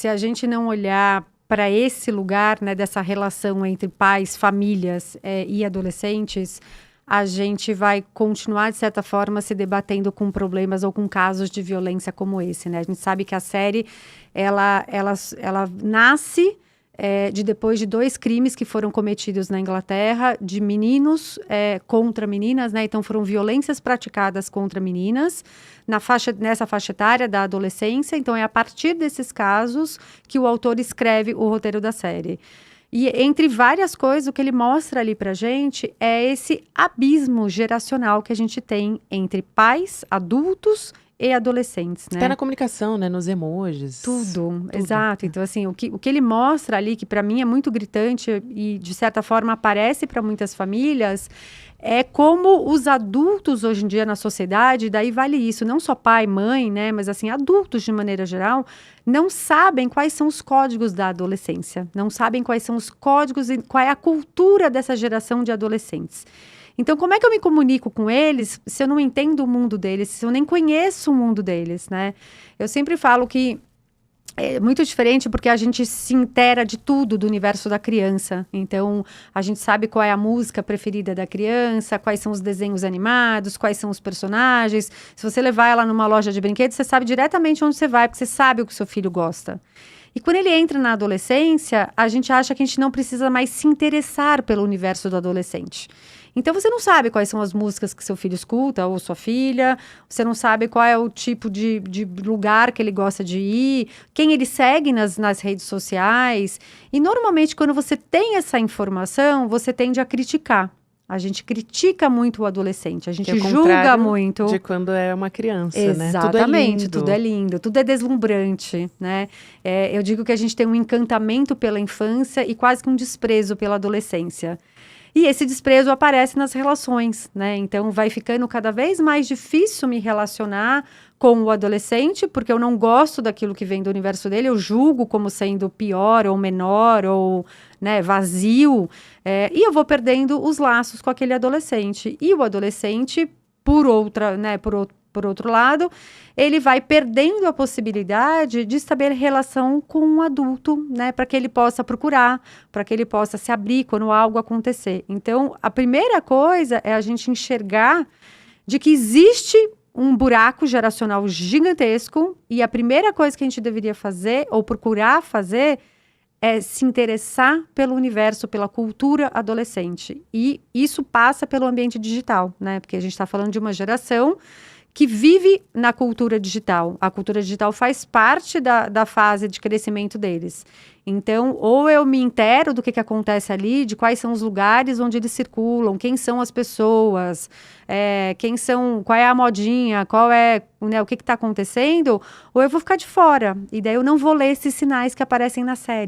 se a gente não olhar para esse lugar, né, dessa relação entre pais, famílias e adolescentes, a gente vai continuar, de certa forma, se debatendo com problemas ou com casos de violência como esse, né? A gente sabe que a série, ela nasce depois de 2 crimes que foram cometidos na Inglaterra, de meninos contra meninas, né? Então, foram violências praticadas contra meninas nessa faixa etária da adolescência. Então, é a partir desses casos que o autor escreve o roteiro da série. E entre várias coisas, o que ele mostra ali pra gente é esse abismo geracional que a gente tem entre pais, adultos e adolescentes, né? Até na comunicação, né? Nos emojis. Tudo, exato. Então, assim, o que ele mostra ali, que para mim é muito gritante e, de certa forma, aparece para muitas famílias, é como os adultos hoje em dia na sociedade, daí vale isso, não só pai, mãe, né? Mas, assim, adultos de maneira geral, não sabem quais são os códigos da adolescência, não sabem quais são os códigos e qual é a cultura dessa geração de adolescentes. Então, como é que eu me comunico com eles se eu não entendo o mundo deles, se eu nem conheço o mundo deles, né? Eu sempre falo que é muito diferente porque a gente se inteira de tudo do universo da criança. Então, a gente sabe qual é a música preferida da criança, quais são os desenhos animados, quais são os personagens. Se você levar ela numa loja de brinquedos, você sabe diretamente onde você vai, porque você sabe o que seu filho gosta. E quando ele entra na adolescência, a gente acha que a gente não precisa mais se interessar pelo universo do adolescente. Então, você não sabe quais são as músicas que seu filho escuta, ou sua filha, você não sabe qual é o tipo de lugar que ele gosta de ir, quem ele segue nas redes sociais. E, normalmente, quando você tem essa informação, você tende a criticar. A gente critica muito o adolescente, a gente julga muito. De quando é uma criança, Exatamente, né? tudo é lindo, tudo é deslumbrante, né? Eu digo que a gente tem um encantamento pela infância e quase que um desprezo pela adolescência. E esse desprezo aparece nas relações, né? Então, vai ficando cada vez mais difícil me relacionar com o adolescente, porque eu não gosto daquilo que vem do universo dele, eu julgo como sendo pior ou menor ou, né, vazio, e eu vou perdendo os laços com aquele adolescente. E o adolescente, por outro lado, ele vai perdendo a possibilidade de estabelecer relação com um adulto, né, para que ele possa procurar, para que ele possa se abrir quando algo acontecer. Então, a primeira coisa é a gente enxergar de que existe um buraco geracional gigantesco e a primeira coisa que a gente deveria fazer, ou procurar fazer, é se interessar pelo universo, pela cultura adolescente. E isso passa pelo ambiente digital, né, porque a gente está falando de uma geração que vive na cultura digital. A cultura digital faz parte da fase de crescimento deles. Então, ou eu me intero do que acontece ali, de quais são os lugares onde eles circulam, quem são as pessoas, qual é a modinha, qual é, né, o que está acontecendo, ou eu vou ficar de fora. E daí eu não vou ler esses sinais que aparecem na série.